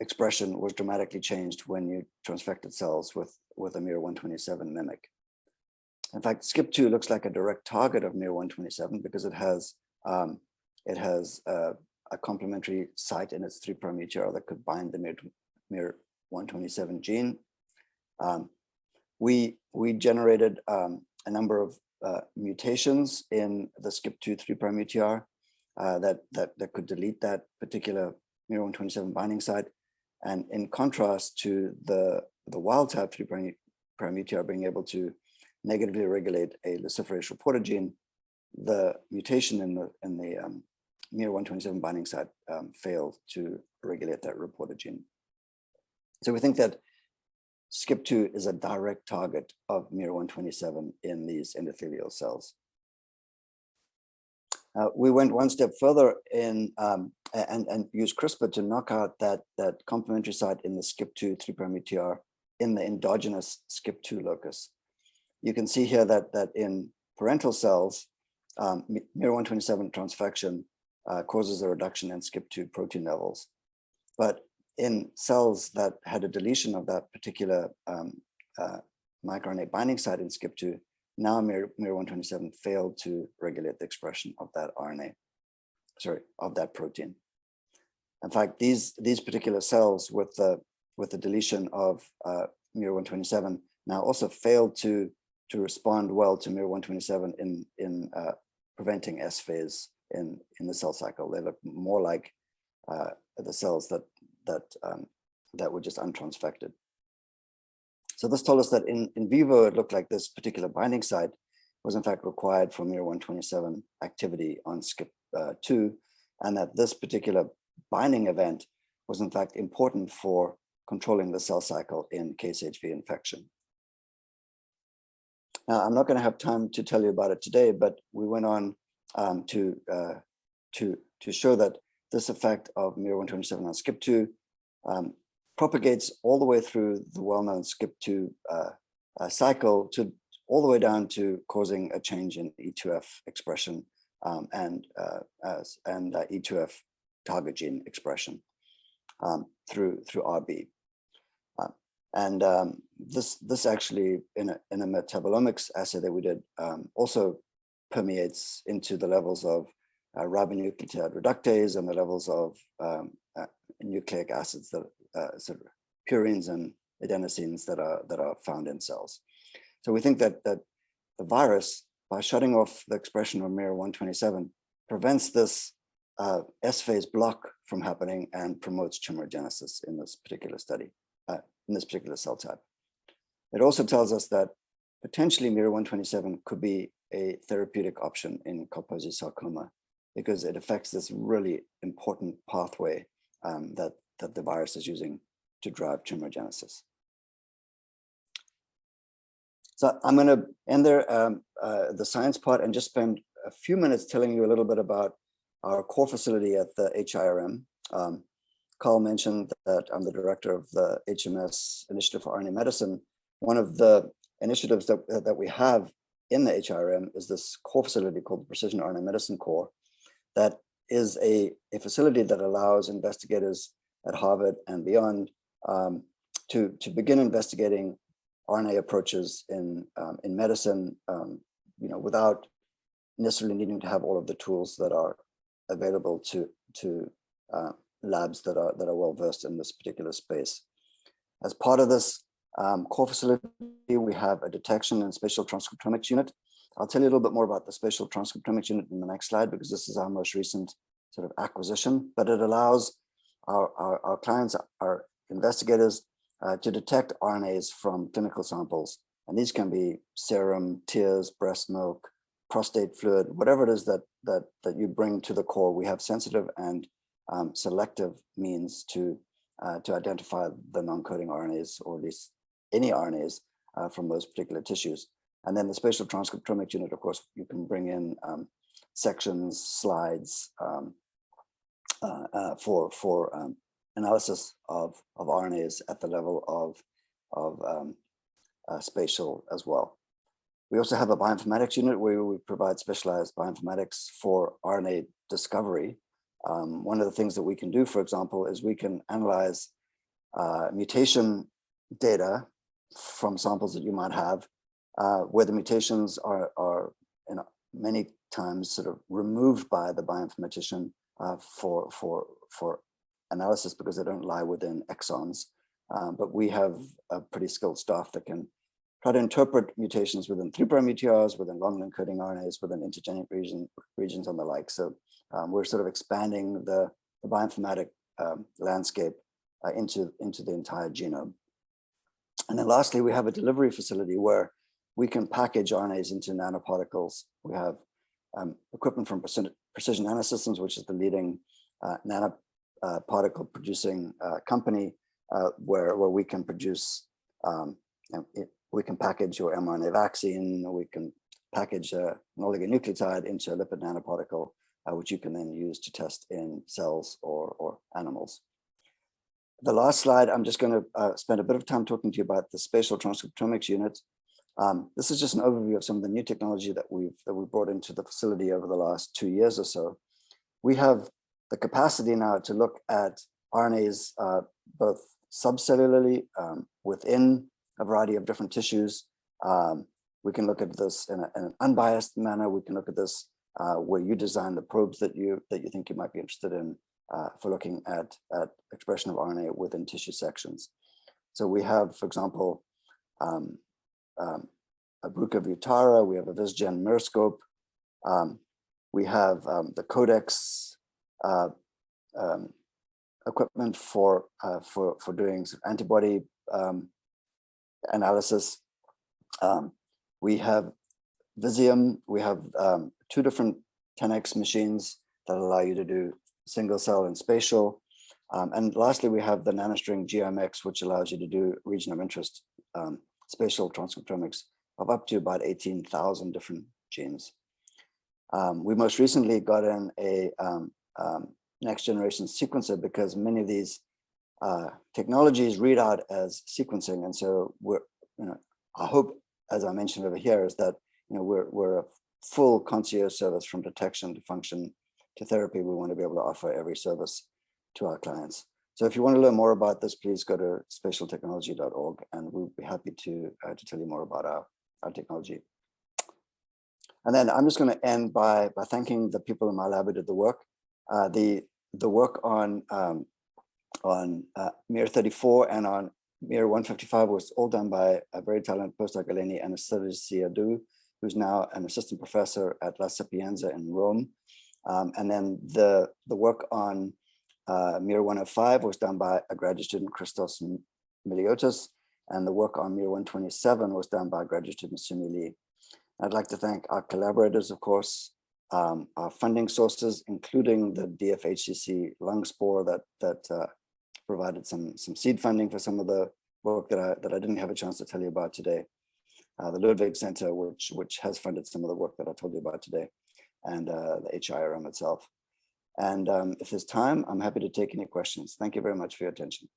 expression was dramatically changed when you transfected cells with a miR-127 mimic. In fact, SCIP2 looks like a direct target of miR-127 because it has a complementary site in its 3' UTR that could bind the miR-127 gene. We generated a number of mutations in the SCIP2 3' UTR that could delete that particular miR-127 binding site. And in contrast to the wild type 3' UTR being able to negatively regulate a luciferase reporter gene, the mutation in the miR-127 binding site failed to regulate that reporter gene. So we think that SCIP2 is a direct target of miR-127 in these endothelial cells. We went one step further in and used CRISPR to knock out that complementary site in the SCIP2 3' UTR in the endogenous SCIP2 locus. You can see here that in parental cells, miR-127 transfection causes a reduction in SCIP2 protein levels. But in cells that had a deletion of that particular microRNA binding site in SCIP2, now miR-127 failed to regulate the expression of that of that protein. In fact, these particular cells with the deletion of miR-127 now also failed to respond well to miR-127 in preventing S phase in the cell cycle. They look more like the cells that were just untransfected. So this told us that in vivo, it looked like this particular binding site was in fact required for miR-127 activity on SCIP2, and that this particular binding event was in fact important for controlling the cell cycle in KSHV infection. Now, I'm not going to have time to tell you about it today, but we went on to show that this effect of miR-127 on SCIP2 propagates all the way through the well-known SCIP2 cycle to all the way down to causing a change in E2F expression and E2F target gene expression through RB. This actually in a metabolomics assay that we did also permeates into the levos of ribonucleotide reductase and the levels of nucleic acids, that sort of purines and adenosines that are found in cells. So we think that the virus, by shutting off the expression of miR-127, prevents this S-phase block from happening and promotes tumorigenesis in this particular study, in this particular cell type. It also tells us that potentially miR-127 could be a therapeutic option in Kaposi sarcoma because it affects this really important pathway that the virus is using to drive tumorigenesis. So I'm going to end there, the science part, and just spend a few minutes telling you a little bit about our core facility at the HIRM. Carl mentioned that I'm the director of the HMS Initiative for RNA Medicine. One of the initiatives that we have in the HIRM is this core facility called the Precision RNA Medicine Core. That is a facility that allows investigators at Harvard and beyond to begin investigating RNA approaches in medicine, without necessarily needing to have all of the tools that are available to labs that are well versed in this particular space. As part of this core facility, we have a detection and spatial transcriptomics unit. I'll tell you a little bit more about the spatial transcriptomics unit in the next slide, because this is our most recent sort of acquisition, but it allows our clients, our investigators, to detect RNAs from clinical samples. And these can be serum, tears, breast milk, prostate fluid, whatever it is that you bring to the core. We have sensitive and selective means to identify the non-coding RNAs, or at least any RNAs from those particular tissues. And then the spatial transcriptomics unit, of course, you can bring in sections, slides for analysis of RNAs at the level of spatial as well. We also have a bioinformatics unit where we provide specialized bioinformatics for RNA discovery. One of the things that we can do, for example, is we can analyze mutation data from samples that you might have, where the mutations are many times sort of removed by the bioinformatician for analysis because they don't lie within exons. But we have a pretty skilled staff that can try to interpret mutations within 3' UTRs, within long encoding RNAs, within intergenic regions and the like. So we're sort of expanding the bioinformatic landscape into the entire genome. And then lastly, we have a delivery facility where we can package RNAs into nanoparticles. We have equipment from Precision Nanosystems, which is the leading nanoparticle producing company, where we can produce, we can package your mRNA vaccine, we can package an oligonucleotide into a lipid nanoparticle, which you can then use to test in cells or animals. The last slide, I'm just going to spend a bit of time talking to you about the spatial transcriptomics unit. This is just an overview of some of the new technology that we brought into the facility over the last 2 years or so. We have the capacity now to look at RNAs both subcellularly within a variety of different tissues. We can look at this in an unbiased manner. We can look at this where you design the probes that you think you might be interested in for looking at expression of RNA within tissue sections. So we have, for example, a Bruker Vutara, we have a VisGen Mirscope, we have the Codex equipment for doing antibody analysis. We have Visium, we have 2 different 10x machines that allow you to do single cell and spatial. And lastly, we have the NanoString GMX, which allows you to do region of interest spatial transcriptomics of up to about 18,000 different genes. We most recently got in a next generation sequencer because many of these technologies read out as sequencing. And so we're, I hope, as I mentioned over here, is that we're a full concierge service from detection to function to therapy. We want to be able to offer every service to our clients. So if you want to learn more about this, please go to spatialtechnology.org, and we'll be happy to tell you more about our technology. And then I'm just going to end by thanking the people in my lab who did the work. The work on miR34 and on miR155 was all done by a very talented postdoc, Eleni Anastasiadou, who's now an assistant professor at La Sapienza in Rome. And then the work on miR105 was done by a graduate student, Christos Miliotis, and the work on miR127 was done by graduate student Sumi. I'd like to thank our collaborators, of course, our funding sources, including the DFHCC lung spore that provided some seed funding for some of the work that I didn't have a chance to tell you about today. The Ludwig Center, which has funded some of the work that I told you about today, and the HIRM itself. And if there's time, I'm happy to take any questions. Thank you very much for your attention.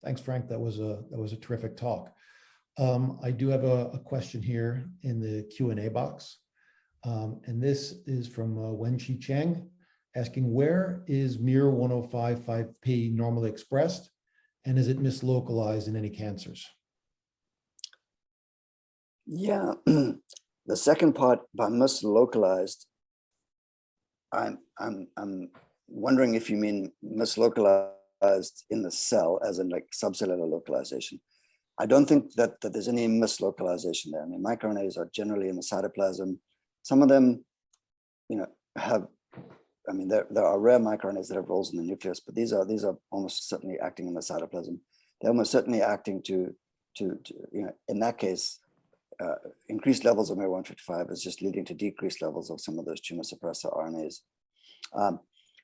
Thanks, Frank. That was a terrific talk. I do have a question here in the Q&A box. And this is from Wenqi Cheng, asking, where is miR105-5P normally expressed, and is it mislocalized in any cancers? Yeah, the second part by mislocalized, I'm wondering if you mean mislocalized in the cell, as in like subcellular localization. I don't think that there's any mislocalization there. I mean, microRNAs are generally in the cytoplasm. Some of them, have, I mean, there are rare microRNAs that have roles in the nucleus, but these are almost certainly acting in the cytoplasm. They're almost certainly acting to in that case, increased levels of miR155 is just leading to decreased levels of some of those tumor suppressor RNAs.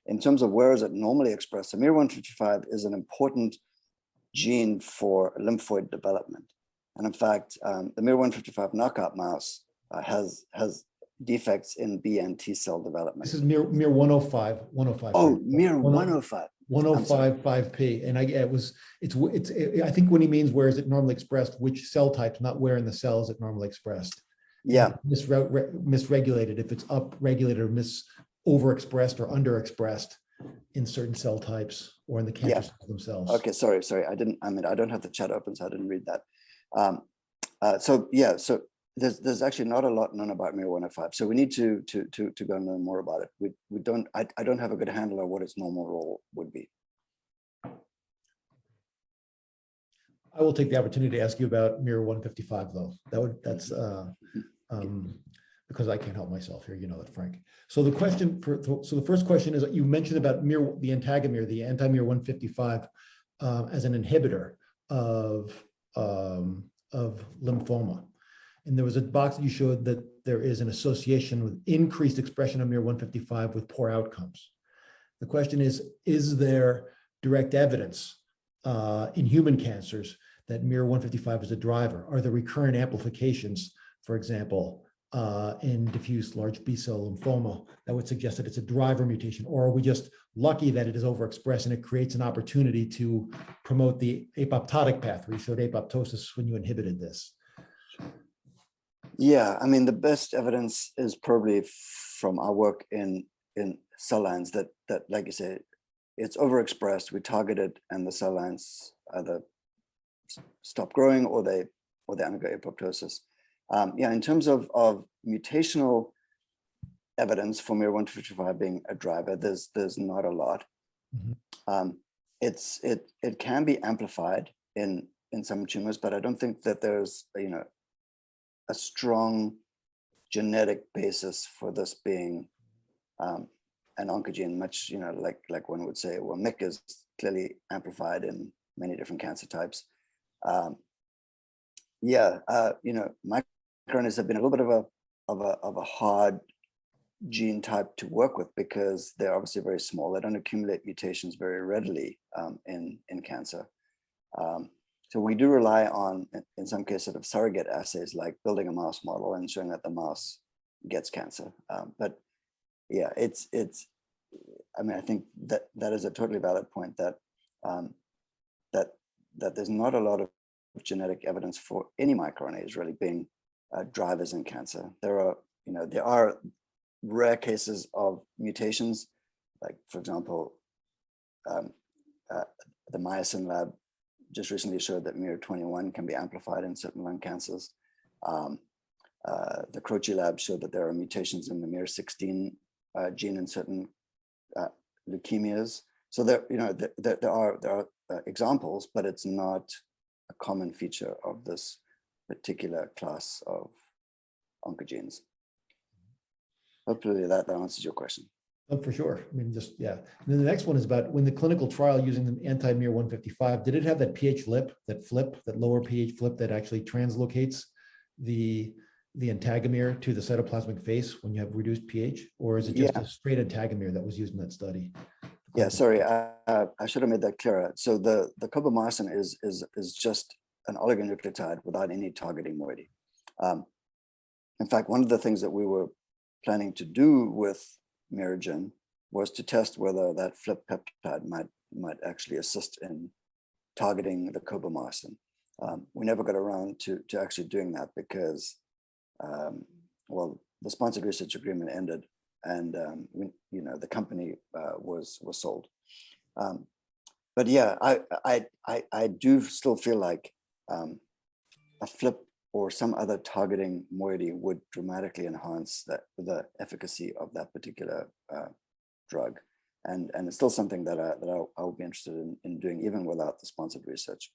In terms of where is it normally expressed, so miR155 is an important gene for lymphoid development. And in fact, the miR155 knockout mouse has defects in B and T cell development. This is miR105. 105. Oh, miR105. 105-5P, and I think when he means where is it normally expressed, which cell types, not where in the cell is it normally expressed. Yeah, misregulated, if it's upregulated or overexpressed or underexpressed in certain cell types or in the cancer cells themselves. Okay, sorry. I don't have the chat open, so I didn't read that. So there's actually not a lot known about miR105, so we need to go and learn more about it. I don't have a good handle on what its normal role would be. I will take the opportunity to ask you about miR155 though. That's because I can't help myself here, you know that, Frank. So the first question is, you mentioned about the antagonist, the anti-miR155 as an inhibitor of lymphoma. And there was a box that you showed that there is an association with increased expression of miR155 with poor outcomes. The question is there direct evidence in human cancers that miR155 is a driver? Are there recurrent amplifications, for example, in diffuse large B-cell lymphoma that would suggest that it's a driver mutation? Or are we just lucky that it is overexpressed and it creates an opportunity to promote the apoptotic path, where you showed apoptosis when you inhibited this? Yeah, I mean, the best evidence is probably from our work in cell lines that like you say, it's overexpressed, we target it, and the cell lines either stop growing or they undergo apoptosis. In terms of mutational evidence for miR155 being a driver, there's not a lot. Mm-hmm. It can be amplified in some tumors, but I don't think that there's a strong genetic basis for this being an oncogene, much like one would say, well, MYC is clearly amplified in many different cancer types. MicroRNAs have been a little bit of a hard gene type to work with because they're obviously very small. They don't accumulate mutations very readily in cancer. So we do rely on, in some cases, sort of surrogate assays like building a mouse model and showing that the mouse gets cancer. But yeah, I mean, I think that is a totally valid point that that there's not a lot of genetic evidence for any microRNAs really being drivers in cancer. There are rare cases of mutations, like for example, the Myosin lab just recently showed that miR21 can be amplified in certain lung cancers. The Croce lab showed that there are mutations in the miR16 gene in certain leukemias. So there, there are examples, but it's not a common feature of this particular class of oncogenes. Hopefully that answers your question. Oh, for sure. I mean, just, yeah. And then the next one is about when the clinical trial using the anti-miR-155, did it have that pH lip, that lower pH flip that actually translocates the integument to the cytoplasmic face when you have reduced pH? Or is it just a straight integument that was used in that study? Yeah, sorry, I should have made that clearer. So the cobamycin is just an oligonucleotide without any targeting moiety. In fact, one of the things that we were planning to do with Miragen was to test whether that flip peptide might actually assist in targeting the cobamycin. We never got around to actually doing that because, well, the sponsored research agreement ended, and the company was sold. But yeah, I do still feel like a flip or some other targeting moiety would dramatically enhance the efficacy of that particular drug, and it's still something that I would be interested in doing even without the sponsored research.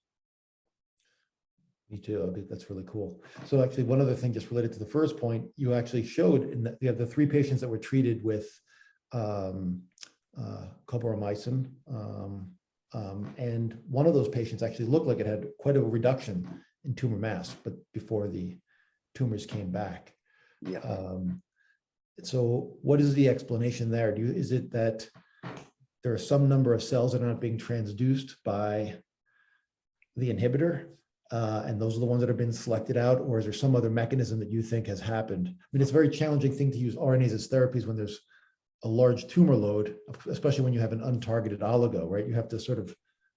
Me too. I think that's really cool. So actually, one other thing just related to the first point, you actually showed in that you have the 3 patients that were treated with cobamycin, and one of those patients actually looked like it had quite a reduction in tumor mass, but before the tumors came back. Yeah. So what is the explanation there? Is it that there are some number of cells that are not being transduced by the inhibitor, and those are the ones that have been selected out, or is there some other mechanism that you think has happened? I mean, it's a very challenging thing to use RNAs as therapies when there's a large tumor load, especially when you have an untargeted oligo, right? You have to sort of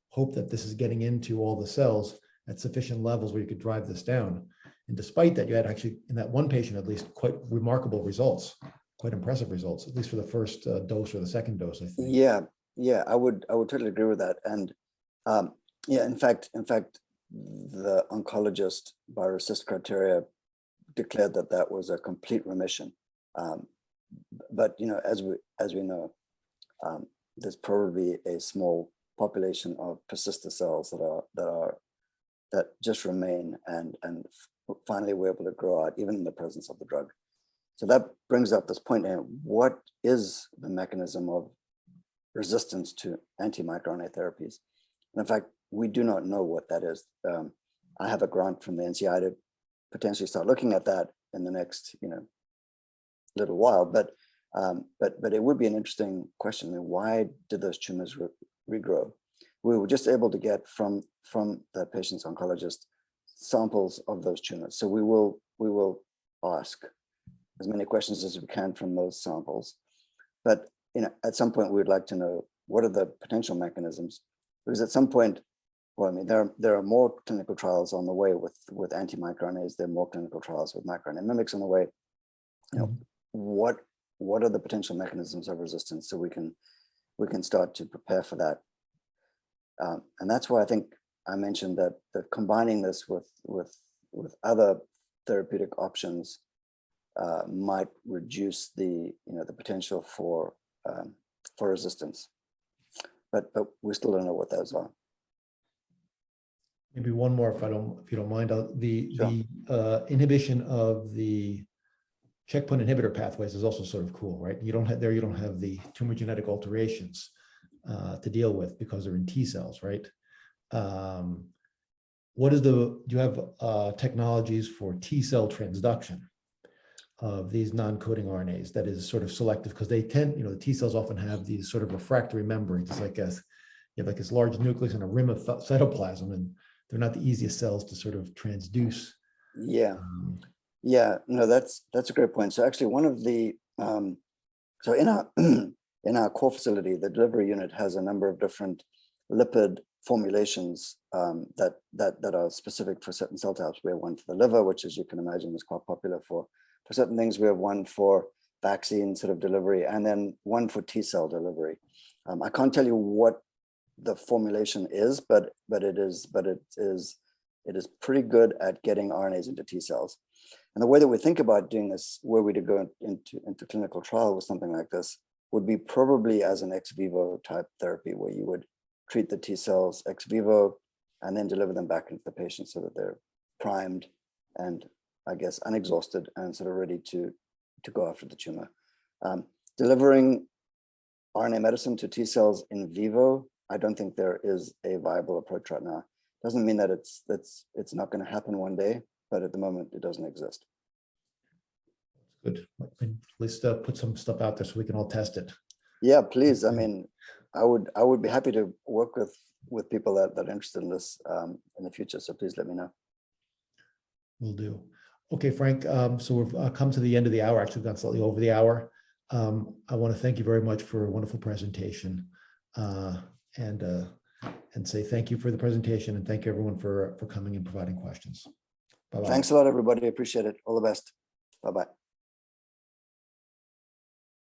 hope that this is getting into all the cells at sufficient levels where you could drive this down. And despite that, you had actually, in that one patient at least, quite remarkable results, quite impressive results, at least for the first dose or the second dose, I think. Yeah, I would totally agree with that. And yeah, in fact, the oncologist by RECIST criteria declared that was a complete remission. But as we know, there's probably a small population of persister cells that just remain and finally we're able to grow out even in the presence of the drug. So that brings up this point: what is the mechanism of resistance to anti-microRNA therapies? And in fact, we do not know what that is. I have a grant from the NCI to potentially start looking at that in the next little while, but it would be an interesting question. Why did those tumors regrow? We were just able to get from the patient's oncologist samples of those tumors. So we will ask as many questions as we can from those samples. But at some point we would like to know what are the potential mechanisms, because at some point, well, I mean, there are more clinical trials on the way with anti-microRNAs. There are more clinical trials with microRNA mimics on the way. What are the potential mechanisms of resistance, so we can start to prepare for that. And that's why I think I mentioned that combining this with other therapeutic options might reduce the potential for resistance, but we still don't know what those are. Maybe one more, if you don't mind. Sure. The inhibition of the checkpoint inhibitor pathways is also sort of cool, right? You don't have the tumor genetic alterations to deal with because they're in T cells, right? Do you have technologies for T cell transduction of these non-coding RNAs that is sort of selective, because they tend, the T cells often have these sort of refractory membranes. It's like you have like this large nucleus and a rim of cytoplasm, and they're not the easiest cells to sort of transduce. Yeah. No, that's a great point. So actually, one of the so in our core facility, the delivery unit has a number of different lipid formulations that are specific for certain cell types. We have one for the liver, which, as you can imagine, is quite popular for certain things. We have one for vaccine sort of delivery, and then one for T cell delivery. I can't tell you what the formulation is, but it is pretty good at getting RNAs into T cells. And the way that we think about doing this, were we to go into clinical trial with something like this, would be probably as an ex vivo type therapy, where you would treat the T cells ex vivo and then deliver them back into the patient so that they're primed and, I guess, unexhausted and sort of ready to go after the tumor. Delivering RNA medicine to T cells in vivo, I don't think there is a viable approach right now. Doesn't mean that it's not going to happen one day, but at the moment it doesn't exist. Good. At least put some stuff out there so we can all test it. Yeah, please. I mean, I would be happy to work with people that are interested in this in the future. So please let me know. Will do. Okay, Frank. So we've come to the end of the hour. Actually, gone slightly over the hour. I want to thank you very much for a wonderful presentation, and say thank you for the presentation, and thank you everyone for coming and providing questions. Bye-bye. Thanks a lot, everybody. Appreciate it. All the best. Bye-bye.